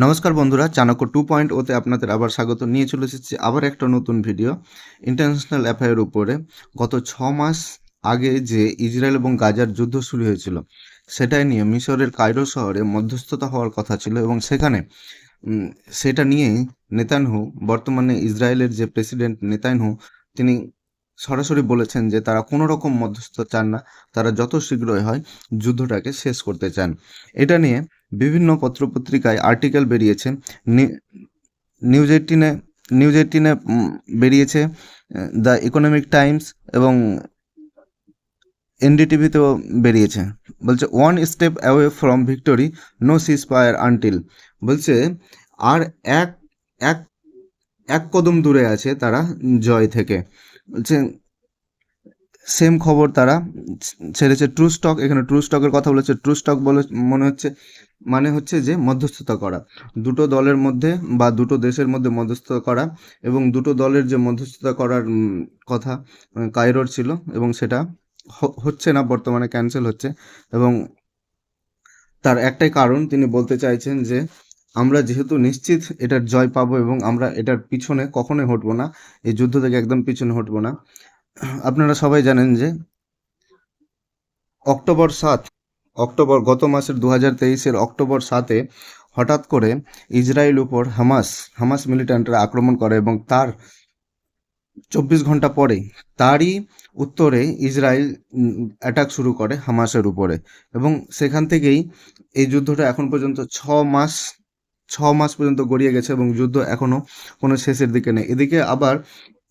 নমস্কার বন্ধুরা, চাণক্য 2.0 আপনাদের আবার স্বাগত নিয়ে চলে এসেছি আবার একটা নতুন ভিডিও ইন্টারন্যাশনাল অ্যাফেয়ারের উপরে। গত 6 মাস আগে যে ইসরায়েল এবং গাজার যুদ্ধ শুরু হয়েছিল সেটাই নিয়ে মিশরের কায়রো শহরে মধ্যস্থতা হওয়ার কথা ছিল এবং সেখানে সেটা নিয়েই নেতানহু, বর্তমানে ইসরায়েলের যে প্রেসিডেন্ট নেতানহু, তিনি সরাসরি বলেছেন যে তারা কোনো রকম মধ্যস্থতা চান না, তারা যত শীঘ্রই হয় যুদ্ধটাকে শেষ করতে চান। এটা নিয়ে বিভিন্ন পত্রপত্রিকায় আর্টিকেল বেরিয়েছে। নিউজ এইটিনে নিউজ এইটিনে বেরিয়েছে, দ্য ইকোনমিক টাইমস এবং এনডিটিভিতেও বেরিয়েছে। বলছে one step away from victory, no cease fire until. বলছে আর এক এক এক কদম দূরে আছে তারা জয় থেকে। বলছে সেম খবর তারা ছেড়েছে ট্রু স্টক। এখানে ট্রু স্টকের কথা বলেছে। ট্রু স্টক বলে মানে হচ্ছে যে মধ্যস্থতা করা, দুটো দলের মধ্যে বা দুটো দেশের মধ্যে মধ্যস্থতা করা, এবং দুটো দলের যে মধ্যস্থতা করার কথা কায়রোর ছিল এবং সেটা হচ্ছে না, বর্তমানে ক্যান্সেল হচ্ছে। এবং তার একটাই কারণ, তিনি বলতে চাইছেন যে আমরা যেহেতু নিশ্চিত এটার জয় পাবো এবং আমরা এটার পিছনে কখনোই হটবো না, এই যুদ্ধ থেকে একদম পিছনে হটবো না। আপনারা সবাই জানেন যে অক্টোবর গত মাসের 2023-এর অক্টোবর 7-এ হঠাৎ করে ইসরায়েল উপর হামাস মিলিট্যান্টরা আক্রমণ করে এবং তার 24 ঘন্টা পরে তারই উত্তরে ইসরায়েল অ্যাটাক শুরু করে হামাসের উপরে। এবং সেখান থেকেই এই যুদ্ধটা এখন পর্যন্ত 6 মাস পর্যন্ত গড়িয়ে গেছে এবং যুদ্ধ এখনও কোনো শেষের দিকে নেই। এদিকে আবার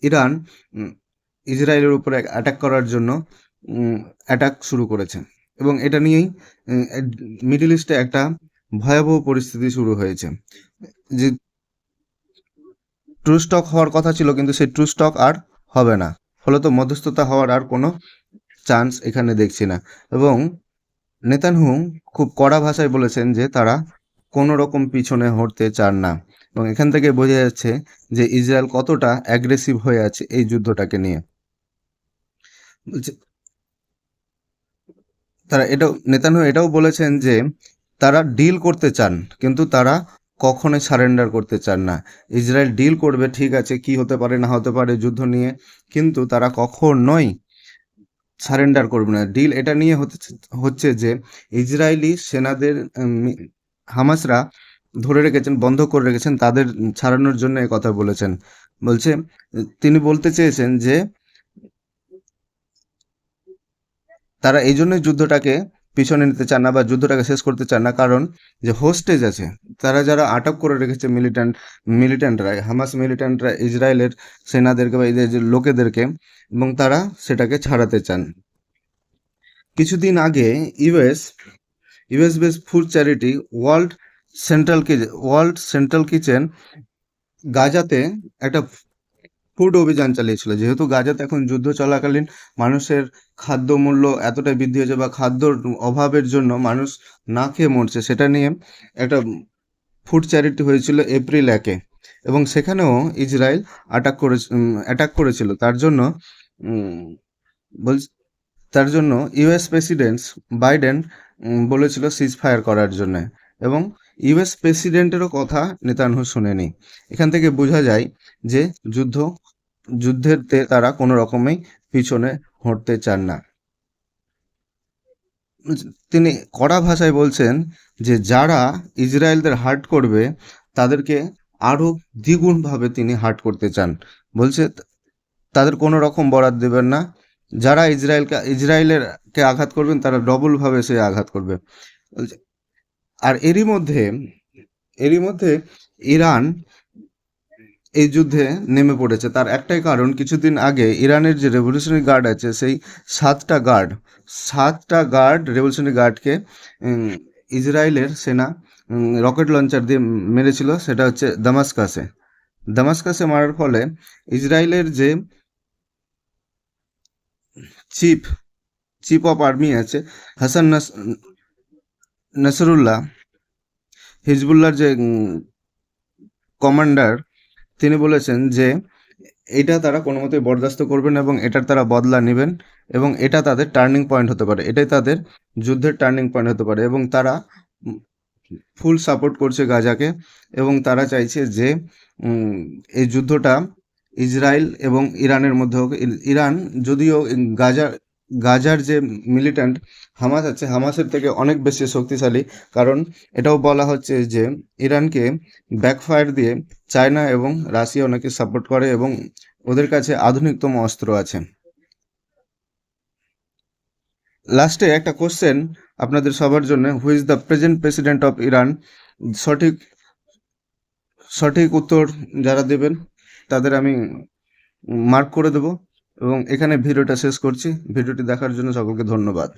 ইরান ইসরায়েলের উপরে অ্যাটাক করার জন্য অ্যাটাক শুরু করেছে এবং এটা নিয়েই মিডল ইস্টে একটা ভয়াবহ পরিস্থিতি শুরু হয়েছে। যে ট্রু স্টক হওয়ার কথা ছিল কিন্তু সেই ট্রু স্টক আর হবে না, ফলত মধ্যস্থতা হওয়ার আর কোনো চান্স এখানে দেখছি না। এবং নেতানহু খুব কড়া ভাষায় বলেছেন যে তারা কোনো রকম পিছনে হটতে চান না। এবং এখান থেকে বোঝা যাচ্ছে যে ইসরায়েল কতটা অ্যাগ্রেসিভ হয়ে আছে এই যুদ্ধটাকে নিয়ে। নেতানহু এটাও বলেছেন যে তারা ডিল করতে চান কিন্তু তারা কখনোই সারেন্ডার করতে চান না। ইসরায়েল ডিল করবে, ঠিক আছে, কি হতে পারে না হতে পারে যুদ্ধ নিয়ে, কিন্তু তারা কখনোই সারেন্ডার করবে না। ডিল এটা নিয়ে হচ্ছে যে ইসরায়েলি সেনাদের হামাসরা ধরে রেখেছেন, বন্ধ করে রেখেছেন, তাদের ছাড়ানোর জন্য এই কথা বলেছেন। বলছে তিনি বলতে চেয়েছেন যে তারা এই জন্যই যুদ্ধটাকে পিছনে নিতে চান না বা যুদ্ধটাকে শেষ করতে চান না, কারণ যে হোস্টেজ আছে, তারা যারা আটক করে রেখেছে মিলিট্যান্টরা, হামাস মিলিট্যান্টরা ইসরায়েলের সেনাদেরকে বা এদের যে লোকেদেরকে, এবং তারা সেটাকে ছাড়াতে চান। কিছুদিন আগে US base food charity World Central Kitchen গাজাতে একটা ফুড অভিযান চালিয়েছিল। যেহেতু গাজাতে এখন যুদ্ধ চলাকালীন মানুষের খাদ্য মূল্য এতটাই বৃদ্ধি হয়েছে বা খাদ্যর অভাবের জন্য মানুষ না খেয়ে মরছে, সেটা নিয়ে একটা ফুড চ্যারিটি হয়েছিল এপ্রিল 1-এ এবং সেখানেও ইসরায়েল অ্যাটাক করেছিল। তার জন্য ইউএস প্রেসিডেন্ট বাইডেন বলেছিল সিজ ফায়ার করার জন্য, এবং ইউএস প্রেসিডেন্টেরও কথা নেতানহু শুনেনি। এখান থেকে বোঝা যায় যে যুদ্ধেতে তারা কোনো রকমেই পিছনে হটতে চান না। তিনি কড়া ভাষায় বলছেন যে যারা ইসরায়েলদের হার্ট করবে তাদেরকে আরও দ্বিগুণভাবে তিনি হার্ট করতে চান। বলছে তাদের কোনো রকম বরাত দেবেন না, যারা ইসরায়েলেরকে আঘাত করবেন তারা ডবলভাবে সে আঘাত করবে। আর এরই মধ্যে ইরান এই যুদ্ধে নেমে পড়েছে। তার একটাই কারণ, কিছুদিন আগে ইরানের যে রেভলিউশনারি গার্ড আছে, সেই 7টা গার্ড রেভলিউশনারি গার্ডকে ইসরায়েলের সেনা রকেট লঞ্চার দিয়ে মেরেছিল। সেটা হচ্ছে দামাস্কাসে মারার ফলে ইসরায়েলের যে চিফ অফ আর্মি আছে হাসান নাসরুল্লাহ, হিজবুল্লাহর যে কমান্ডার, তিনি বলেছেন যে এটা তারা কোনো মতেই বরদাস্ত করবেন এবং এটার তারা বদলা নেবেন এবং এটা তাদের টার্নিং পয়েন্ট হতে পারে, এটাই তাদের যুদ্ধের টার্নিং পয়েন্ট হতে পারে। এবং তারা ফুল সাপোর্ট করছে গাজাকে, এবং তারা চাইছে যে এই যুদ্ধটা ইসরায়েল এবং ইরানের মধ্যে হোক। ইরান যদিও গাজার যে মিলিট্যান্ট হামাস আছে, হামাসের থেকে অনেক বেশি শক্তিশালী, কারণ এটাও বলা হচ্ছে যে ইরানকে ব্যাকফায়ার দিয়ে চায়না এবং রাশিয়া ওনাকে সাপোর্ট করে এবং ওদের কাছে আধুনিকতম অস্ত্র আছে। লাস্টে একটা কোশ্চেন আপনাদের সবার জন্য, who is the present president of Iran? সঠিক সঠিক উত্তর যারা দেবেন তাদের আমি মার্ক করে দেব, এবং এখানে ভিডিওটা শেষ করছি। ভিডিওটি দেখার জন্য সকলকে ধন্যবাদ।